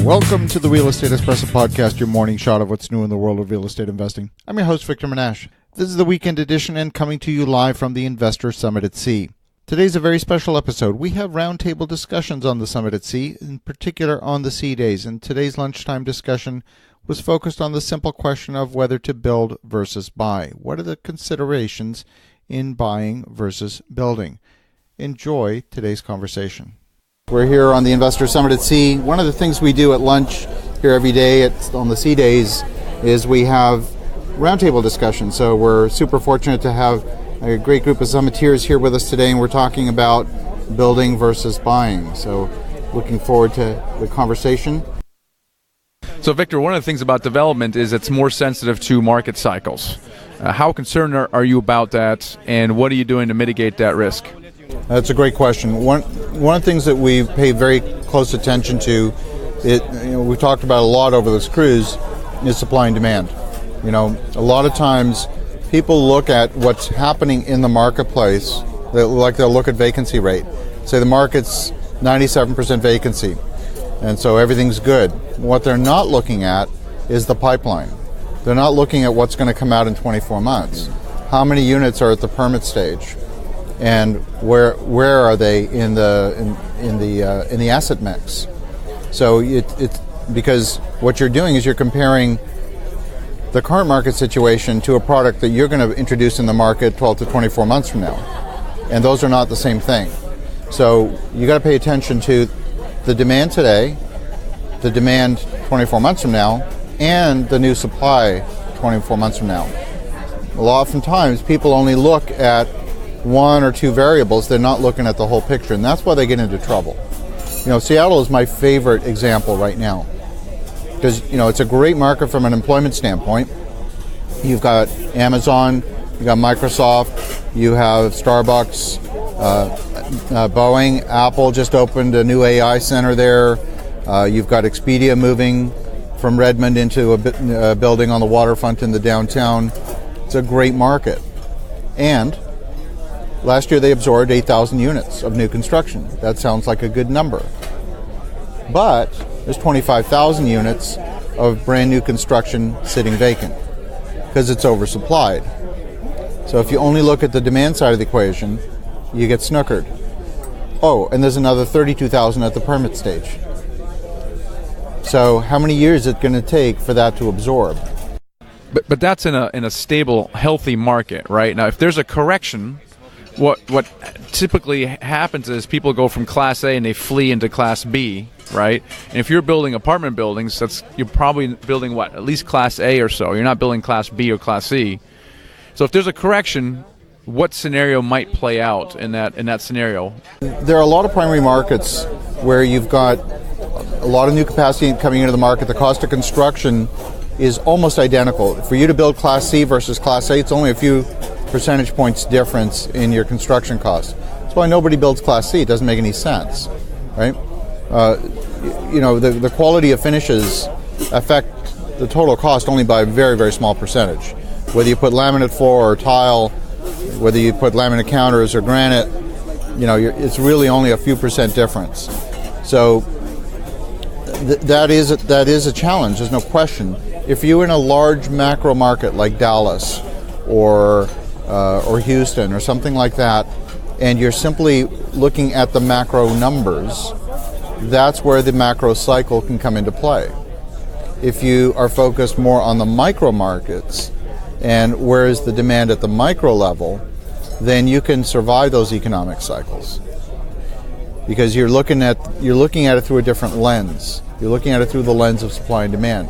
Welcome to the Real Estate Espresso Podcast, your morning shot of what's new in the world of real estate investing. I'm your host, Victor Menashe. This is the weekend edition and coming to you live from the Investor Summit at Sea. Today's a very special episode. We have roundtable discussions on the Summit at Sea, in particular on the Sea Days, and today's lunchtime discussion was focused on the simple question of whether to build versus buy. What are the considerations in buying versus building? Enjoy today's conversation. We're here on the Investor Summit at Sea. One of the things we do at lunch here every day on the Sea Days is we have roundtable discussions. So we're super fortunate to have a great group of summiteers here with us today, and we're talking about building versus buying. So looking forward to the conversation. So Victor, one of the things about development is it's more sensitive to market cycles. How concerned are you about that, and what are you doing to mitigate that risk? That's a great question. One of the things that we pay very close attention to, we've talked about a lot over this cruise, is supply and demand. A lot of times people look at what's happening in the marketplace, they'll look at vacancy rate. Say the market's 97% vacancy, and so everything's good. What they're not looking at is the pipeline. They're not looking at what's going to come out in 24 months. How many units are at the permit stage? And where are they in the asset mix? So it's because what you're doing is you're comparing the current market situation to a product that you're going to introduce in the market 12 to 24 months from now, and those are not the same thing. So you got to pay attention to the demand today, the demand 24 months from now, and the new supply 24 months from now. Oftentimes people only look at one or two variables. They're not looking at the whole picture, and that's why they get into trouble. Seattle is my favorite example right now because it's a great market from an employment standpoint. You've got Amazon, you got Microsoft, you have Starbucks, Boeing, Apple just opened a new AI center there. You've got Expedia moving from Redmond into a building on the waterfront in the downtown. It's a great market. And last year they absorbed 8,000 units of new construction. That sounds like a good number. But there's 25,000 units of brand new construction sitting vacant because it's oversupplied. So if you only look at the demand side of the equation, you get snookered. Oh, and there's another 32,000 at the permit stage. So how many years is it going to take for that to absorb? But that's in a stable, healthy market, right? Now, if there's a correction, what typically happens is people go from Class A and they flee into Class B, right? And if you're building apartment buildings, you're probably building at least Class A or so. You're not building Class B or Class C. So if there's a correction, what scenario might play out in that scenario? There are a lot of primary markets where you've got a lot of new capacity coming into the market. The cost of construction is almost identical. For you to build Class C versus Class A, it's only a few percentage points difference in your construction cost. That's why nobody builds Class C. It doesn't make any sense, right? The quality of finishes affect the total cost only by a very, very small percentage. Whether you put laminate floor or tile, whether you put laminate counters or granite, it's really only a few percent difference. So that is a challenge. There's no question. If you're in a large macro market like Dallas or Houston or something like that, and you're simply looking at the macro numbers, that's where the macro cycle can come into play. If you are focused more on the micro markets and where is the demand at the micro level, then you can survive those economic cycles because you're looking at it through a different lens. You're looking at it through the lens of supply and demand.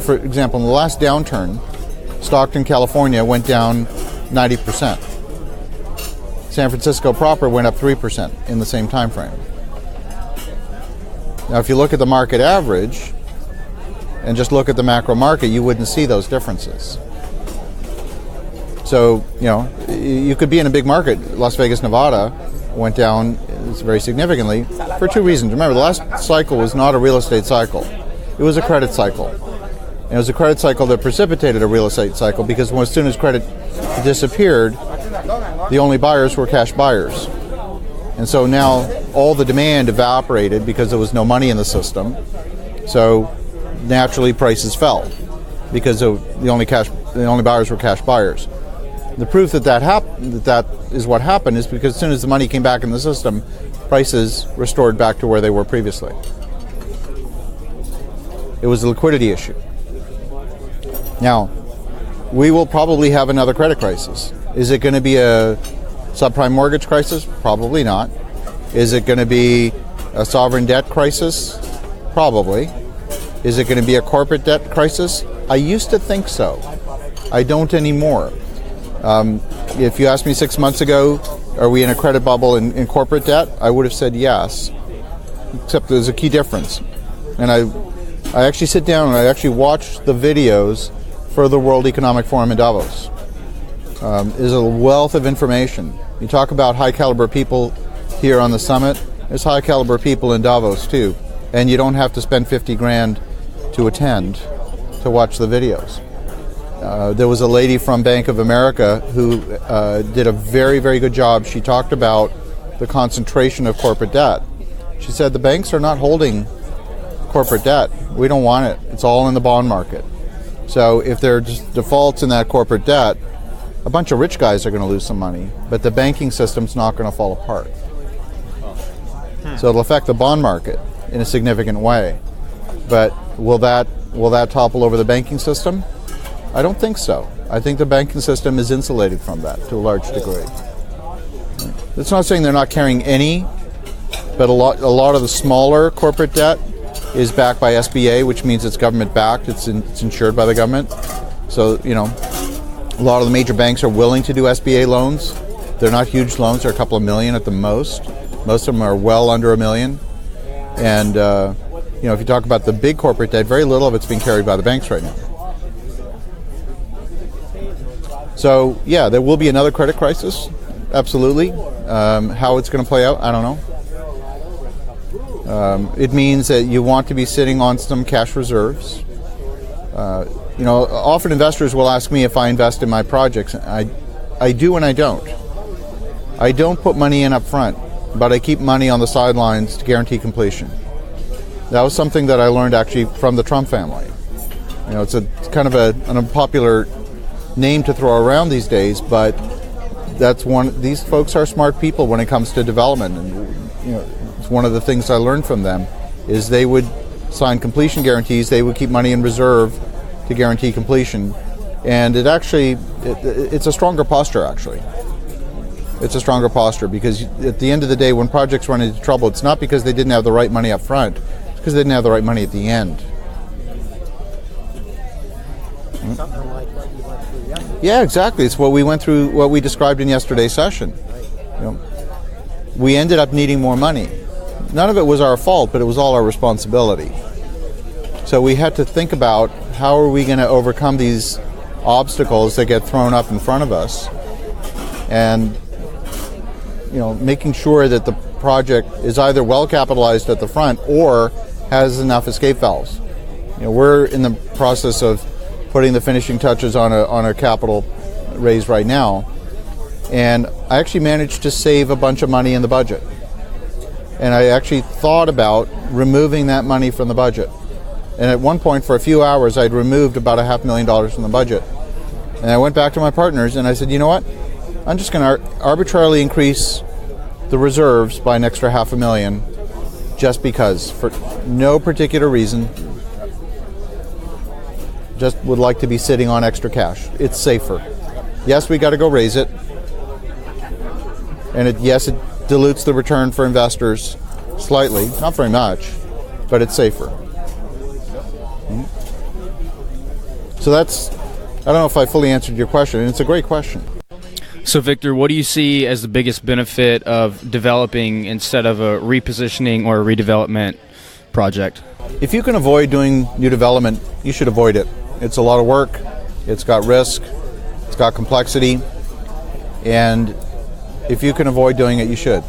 For example, in the last downturn, Stockton, California went down 90%. San Francisco proper went up 3% in the same time frame. Now, if you look at the market average and just look at the macro market, you wouldn't see those differences. So, you could be in a big market. Las Vegas, Nevada went down very significantly for two reasons. Remember, the last cycle was not a real estate cycle. It was a credit cycle. And it was a credit cycle that precipitated a real estate cycle because as soon as credit disappeared, the only buyers were cash buyers. And so now all the demand evaporated because there was no money in the system. So naturally prices fell because the only buyers were cash buyers. The proof that is what happened is because as soon as the money came back in the system, prices restored back to where they were previously. It was a liquidity issue. Now, we will probably have another credit crisis. Is it going to be a subprime mortgage crisis? Probably not. Is it going to be a sovereign debt crisis? Probably. Is it going to be a corporate debt crisis? I used to think so. I don't anymore. If you asked me 6 months ago, are we in a credit bubble in corporate debt? I would have said yes, except there's a key difference. And I actually sit down and I actually watch the videos for the World Economic Forum in Davos. There's a wealth of information. You talk about high caliber people here on the summit, there's high caliber people in Davos too. And you don't have to spend 50 grand to attend to watch the videos. There was a lady from Bank of America who did a very, very good job. She talked about the concentration of corporate debt. She said the banks are not holding corporate debt. We don't want it. It's all in the bond market. So if there are just defaults in that corporate debt, a bunch of rich guys are going to lose some money, but the banking system's not going to fall apart. So it'll affect the bond market in a significant way. But will that topple over the banking system? I don't think so. I think the banking system is insulated from that to a large degree. It's not saying they're not carrying any, but a lot of the smaller corporate debt is backed by SBA, which means it's government backed. It's insured by the government. So, a lot of the major banks are willing to do SBA loans. They're not huge loans. They're a couple of million at the most. Most of them are well under $1 million. And, if you talk about the big corporate debt, very little of it's being carried by the banks right now. So, yeah, there will be another credit crisis. Absolutely. How it's going to play out, I don't know. It means that you want to be sitting on some cash reserves. Often investors will ask me if I invest in my projects. I do and I don't. I don't put money in up front, but I keep money on the sidelines to guarantee completion. That was something that I learned actually from the Trump family. It's kind of an unpopular name to throw around these days, but these folks are smart people when it comes to development. And it's one of the things I learned from them is they would sign completion guarantees. They would keep money in reserve to guarantee completion, and it's a stronger posture actually. It's a stronger posture because at the end of the day, when projects run into trouble, it's not because they didn't have the right money up front, it's because they didn't have the right money at the end. Something like what you went through yesterday. Yeah, exactly. It's what we went through, what we described in yesterday's session. We ended up needing more money. None of it was our fault, but it was all our responsibility. So we had to think about how are we going to overcome these obstacles that get thrown up in front of us, and making sure that the project is either well capitalized at the front or has enough escape valves. We're in the process of putting the finishing touches on a capital raise right now, and I actually managed to save a bunch of money in the budget. And I actually thought about removing that money from the budget. And at one point, for a few hours, I'd removed about $500,000 from the budget. And I went back to my partners and I said, you know what? I'm just going to arbitrarily increase the reserves by an extra $500,000 just because, for no particular reason. Just would like to be sitting on extra cash. It's safer. Yes, we got to go raise it. And it dilutes the return for investors slightly, not very much, but it's safer. So I don't know if I fully answered your question, and it's a great question. So Victor, what do you see as the biggest benefit of developing instead of a repositioning or a redevelopment project? If you can avoid doing new development, you should avoid it. It's a lot of work, it's got risk, it's got complexity, and if you can avoid doing it, you should.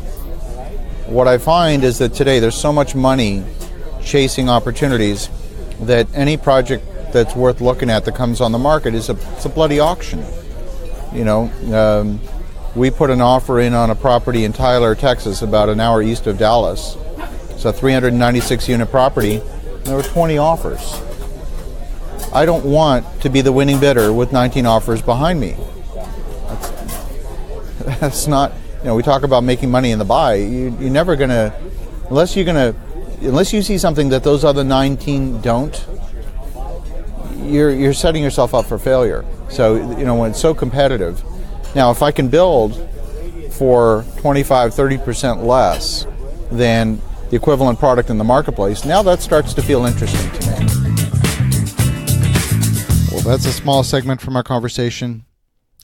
What I find is that today there's so much money chasing opportunities that any project that's worth looking at that comes on the market it's a bloody auction. We put an offer in on a property in Tyler, Texas, about an hour east of Dallas. It's a 396 unit property, There were 20 offers. I don't want to be the winning bidder with 19 offers behind me. That's not, we talk about making money in the buy. You're never going to, unless you see something that those other 19 don't, you're setting yourself up for failure. So, when it's so competitive. Now, if I can build for 25, 30% less than the equivalent product in the marketplace, now that starts to feel interesting to me. Well, that's a small segment from our conversation.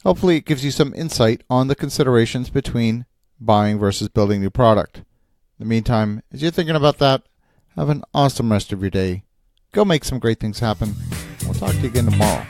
Hopefully it gives you some insight on the considerations between buying versus building new product. In the meantime, as you're thinking about that, have an awesome rest of your day. Go make some great things happen. We'll talk to you again tomorrow.